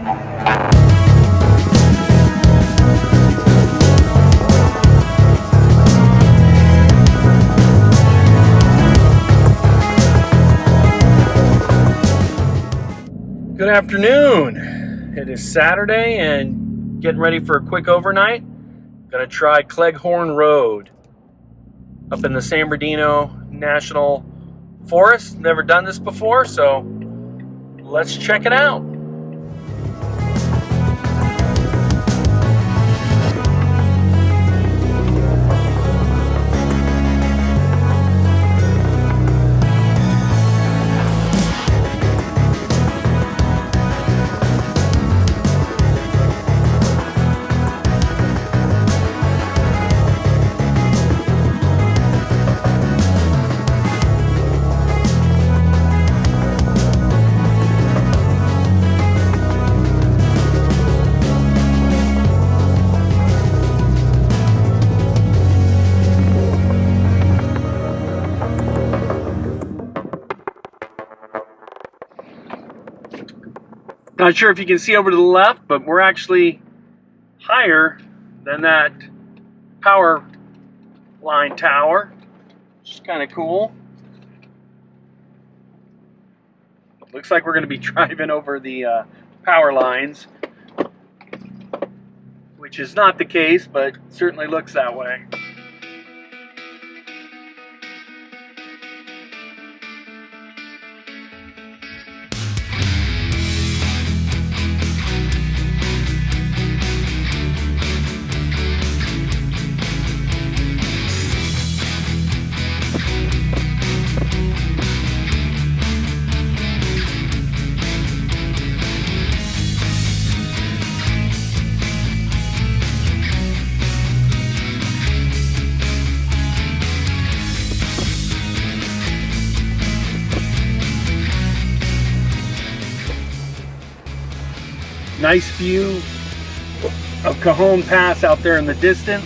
Good afternoon. It is Saturday and getting ready for a quick overnight. Gonna try Cleghorn Road up in the San Bernardino National Forest. Never done this before, so let's check it out. Not sure if you can see over to the left, but we're actually higher than that power line tower, which is kind of cool. Looks like we're going to be driving over the power lines, which is not the case, but certainly looks that way. Nice view of Cajon Pass out there in the distance.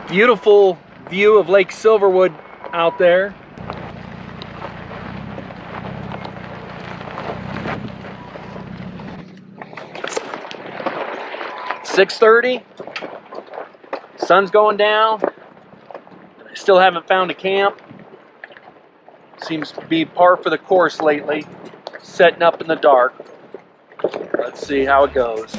Beautiful view of Lake Silverwood out there. "6:30, sun's going down. I still haven't found a camp. Seems to be par for the course lately, setting up in the dark. Let's see how it goes.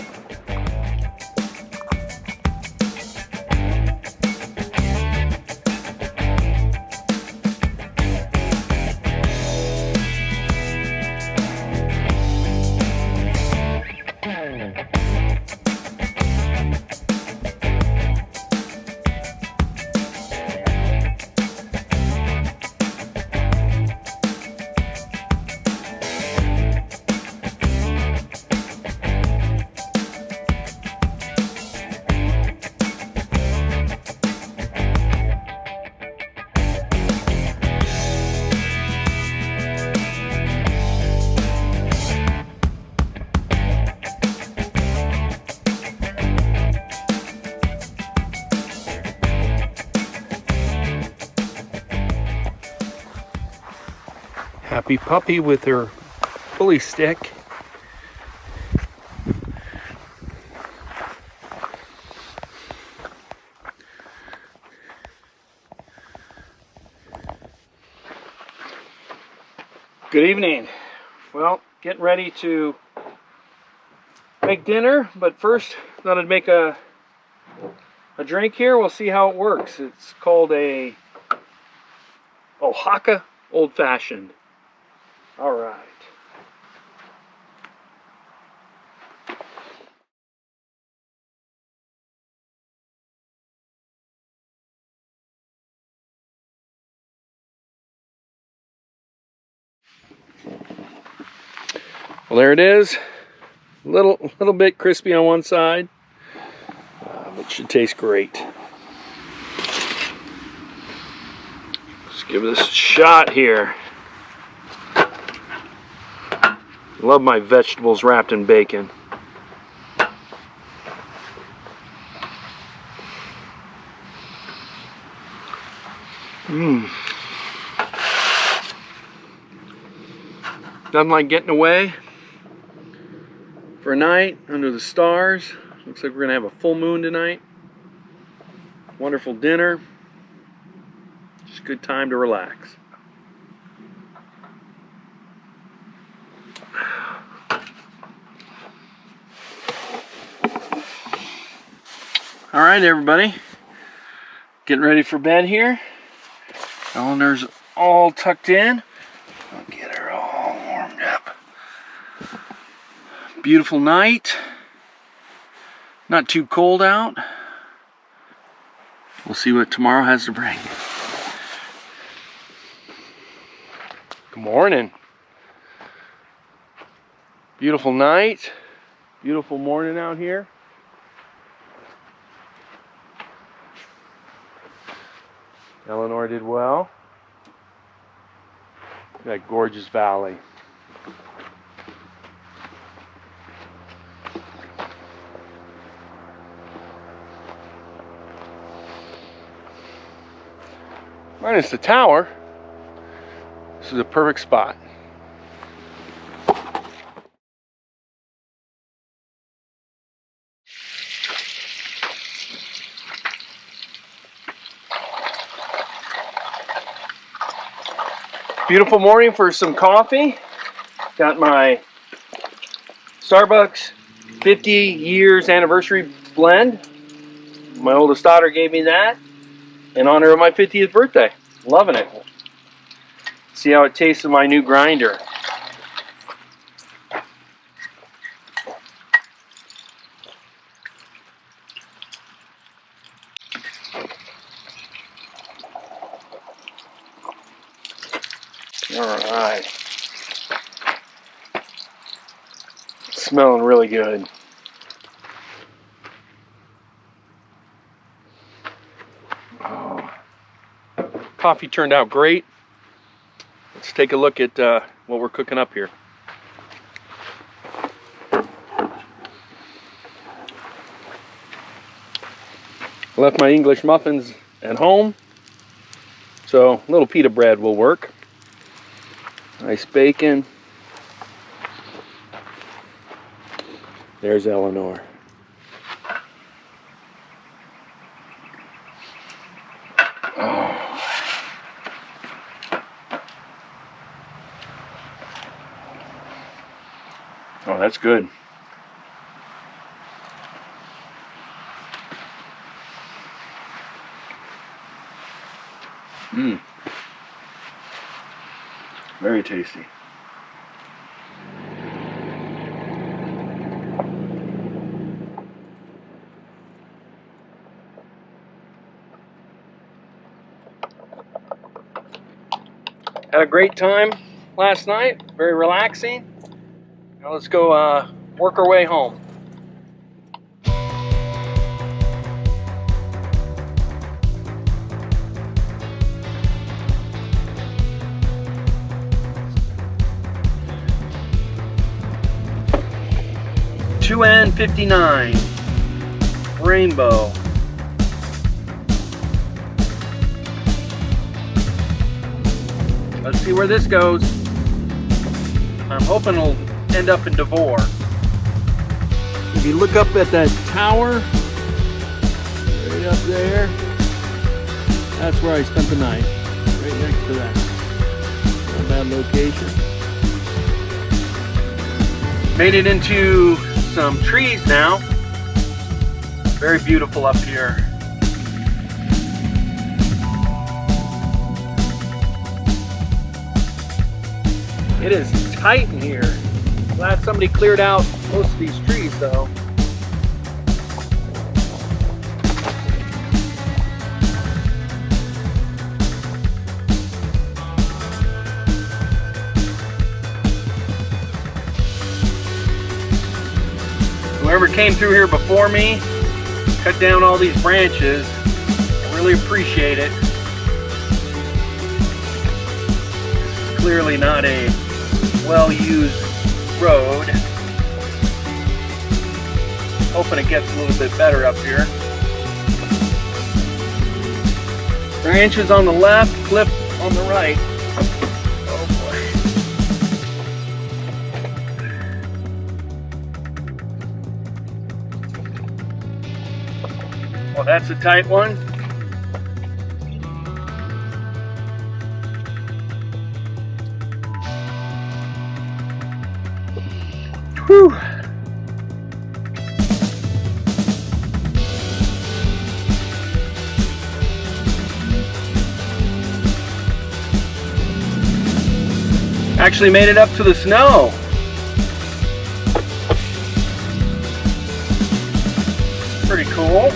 Happy puppy with her pulley stick. Good evening. Well, getting ready to make dinner, but first I'm gonna make a drink here. We'll see how it works. It's called a Oaxaca Old Fashioned. All right. Well, there it is. Little bit crispy on one side, but should taste great. Let's give this a shot here. Love my vegetables wrapped in bacon. Nothing like getting away for a night under the stars. Looks like we're gonna have a full moon tonight. Wonderful dinner. Just a good time to relax. All right, everybody. Getting ready for bed here. Eleanor's all tucked in. I'll get her all warmed up. Beautiful night. Not too cold out. We'll see what tomorrow has to bring. Good morning. Beautiful night. Beautiful morning out here. Eleanor did well. That gorgeous valley. Minus the tower, this is a perfect spot. Beautiful morning for some coffee. Got my Starbucks 50 years anniversary blend. My oldest daughter gave me that in honor of my 50th birthday. Loving it. See how it tastes in my new grinder. All right. Smelling really good. Oh. Coffee turned out great. Let's take a look at what we're cooking up here. Left my English muffins at home, so a little pita bread will work. Nice bacon. There's Eleanor. Oh. Oh, that's good. Very tasty. Had a great time last night, very relaxing. Now let's go work our way home. (2N59) Rainbow. Let's see where this goes. I'm hoping it'll end up in Devore. If you look up at that tower, right up there, that's where I spent the night. Right next to that. Not a bad location. Made it into some trees now. Very beautiful up here. It is tight in here. Glad somebody cleared out most of these trees though. Whoever came through here before me, cut down all these branches. I really appreciate it. This is clearly not a well-used road. Hoping it gets a little bit better up here. Branches on the left, cliff on the right. Oh boy. Well, that's a tight one. Whew. Actually made it up to the snow. Pretty cool.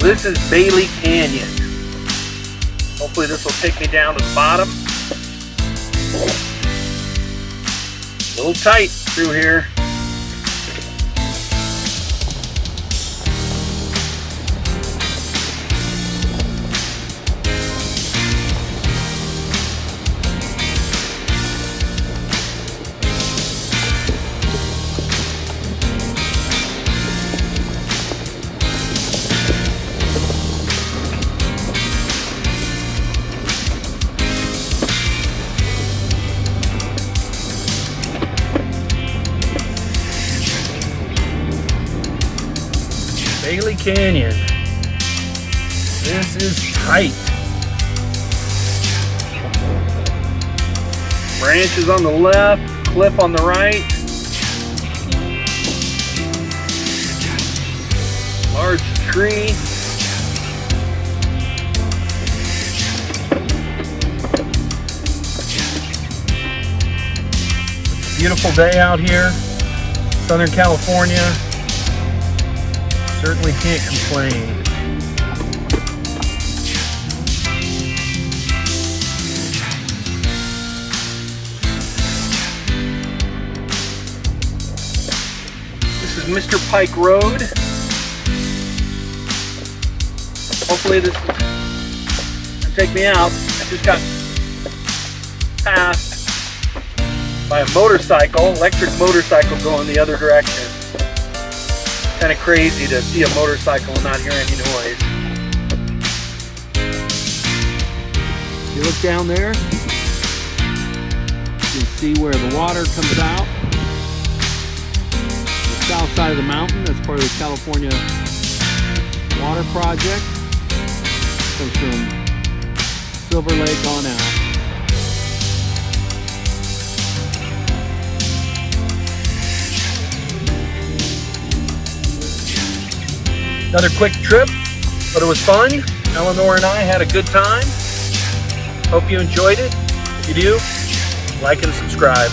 This is Bailey Canyon. Hopefully this will take me down to the bottom. A little tight through here. canyon. This is tight. Branches on the left, cliff on the right. Large tree. Beautiful day out here, Southern California. Certainly can't complain. This is Mr. Pike Road. Hopefully this will take me out. I just got passed by a motorcycle, electric motorcycle going the other direction. Kind of crazy to see a motorcycle and not hear any noise. If you look down there, you can see where the water comes out. The south side of the mountain, that's part of the California Water Project. Comes from Silver Lake on out. Another quick trip, but it was fun. Eleanor and I had a good time. Hope you enjoyed it. If you do, like and subscribe.